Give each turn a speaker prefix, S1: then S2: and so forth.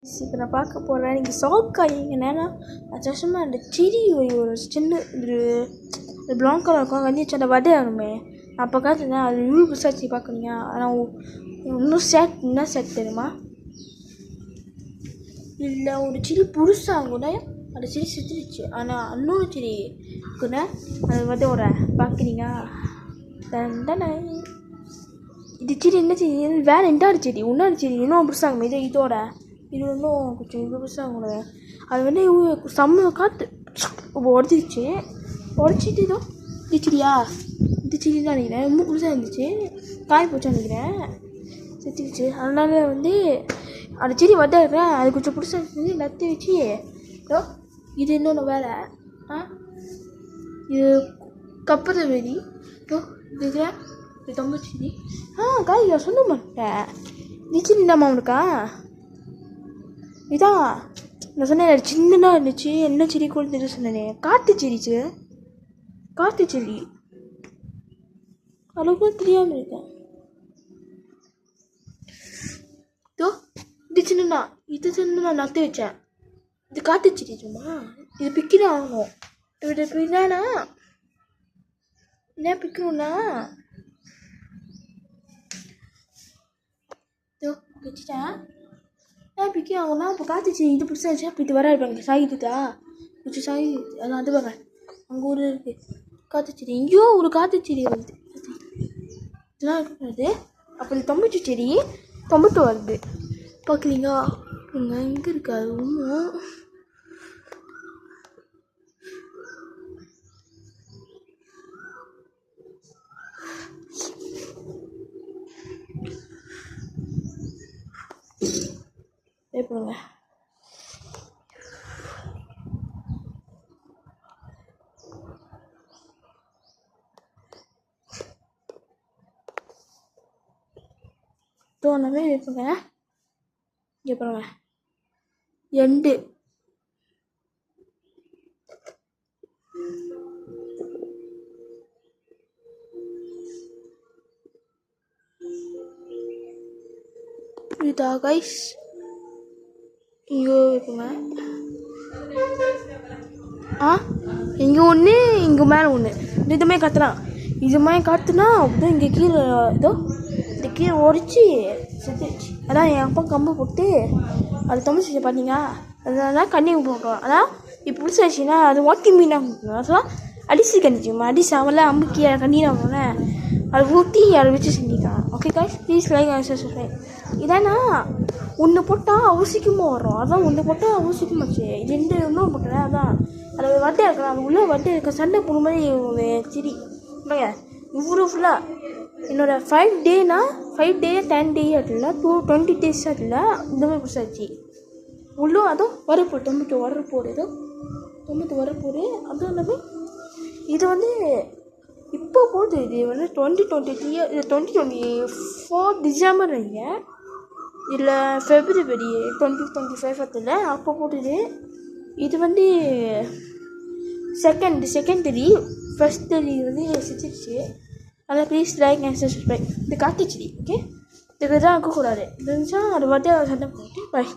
S1: இப்போ நான் பார்க்க போகிறேன். நீங்கள் ஷாக் ஆகிங்க. ஏன்னா சஷமாக அந்த சிரி ஒரு சின்ன ஒரு ப்ரௌன் கலர் இருக்கும். வந்துச்சு அந்த வடை ஆகணுமே. அப்போ காட்டுறேன். அது யூடியூப் விசாரிச்சு பார்க்குறீங்க. ஆனால் இன்னும் சேட் தெரியுமா? இல்லை ஒரு சிரி புதுசாக கூட அந்த சிரி செத்துருச்சு. ஆனால் இன்னொரு சிரி கூட அது வடையோட பார்க்குறீங்க. தண்டனை இது சிரி என்ன செடி வேறு ரெண்டாவது செடி இன்னொரு செடி இன்னும் புதுசாகும். இதோட இது இன்னும் கொஞ்சம் இது புதுசாக கூட அது வந்து செம்ம காற்று உடச்சிருச்சு. உடச்சிட்டு இதோ இது செடியா இந்த செடி தான் நினைக்கிறேன். ரொம்ப புதுசாக இருந்துச்சு. காய் போச்சா நினைக்கிறேன். செத்துருச்சு. அதனால வந்து அந்த செடி வந்தா இருக்கிறேன். அது கொஞ்சம் புதுசாக இருந்துச்சு. நத்தி வச்சு இதோ இது இன்னொன்று வேலை இது கப்பது வெடி இதோ இது இது தொம்பு செடி காய் சொல்ல மாட்டேன். இது செடி இல்லாமா அவனுக்கா? இதான் நான் சொன்னேன் சின்னதாக இருந்துச்சு. என்ன செடி கூட தெரியும் சொன்னேன். காற்று செடிச்சு காற்று செடி அளவுக்கு தெரியாமல் இருக்கேன். இதோ இது சின்னண்ணா இது சின்ன நட்டு வச்சேன். இது காற்று செடி சும்மா இது பிக்கிதான் ஆகணும். இது என்னன்னா என்ன பிக்கணும்னா இதோ வச்சுட்டேன். பிக்கி ஆகும்னா இப்போ காத்துச்சு. இது பிடிச்சாச்சு. அப்போ இது வர இருப்பாங்க சாகிட்டுதா கொஞ்சம் சாகி அதான் அது பாங்க அங்கே ஒரு இருக்குது காத்துச்செடி. இங்கேயோ ஒரு காத்துச்செடி வருது. இதெல்லாம் இருக்கக்கூடாது. அப்போ இந்த தொம்பச்சு செடி தொம்பட்டு வருது பார்க்குறீங்களா? எங்கே இருக்காது ஒன்றும் பண்ணுங்க. தோணவே வைப்புங்க. இங்கே பாருங்க எண்டு இதா கைஸ். இங்கே வைப்புங்க. இங்கே ஒன்று இங்கே மேலே ஒன்று இதுமே கத்துலாம். இது மாதிரி காத்துனா அப்படிதான் இங்கே கீழே இதோ இந்த கீழே உடச்சி செத்துருச்சு. அதான் என் அப்பா கம்பு போட்டு அது தமிழ் செஞ்சு பார்த்தீங்க. அதனால கண்ணி போட்டோம். ஆனால் இப்போ பிடிச்சாச்சுன்னா அது ஓட்டி மீனாக கொடுக்கணும். அதெல்லாம் அடிச்சு கண்டிச்சுமா அடிச்சு அவள அம்புக்கி கண்ணீர் ஆகணும்ல அதை ஊற்றி அதை வச்சு செஞ்சுக்கலாம். Okay guys please like and subscribe. இதானா ஒன்று போட்டால் அவசியமாக வரும். அதான் ஒன்று போட்டால் அவசியமாச்சு. இது ரெண்டு இன்னும் போட்டேன். அதான் அது வட்டை இருக்கலாம். அது உள்ளே வட்டை இருக்க சண்டை போன மாதிரி செடி இல்லைங்க. இவ்வளோ ஃபுல்லாக என்னோட 5 டேனா 5 டே 10 டே அதில் 20 days அதில் இந்த மாதிரி புதுசாச்சு உள்ளே. அதுவும் வரப்போடு தொம்பட்டு வரப்போடு ஏதோ தொம்பட்டு வரப்போடு. அதுவும் இல்லாமல் இது வந்து இப்போ போகுது. இது வந்து 2023 இது 2024 டிசம்பர் வைங்க இல்லை February 2025 அதில் அப்போ போட்டுது. இது வந்து செகண்டரி ஃபஸ்ட்டரி வந்து செத்துருச்சு. அதனால் ப்ளீஸ் லைக் அண்ட் சப்ஸ்கிரைப். இது காத்துச்செடி ஓகே. இதுக்கு தான் இருக்கக்கூடாது. இது இருந்துச்சா அது வந்து சண்டை போட்டு பாய்.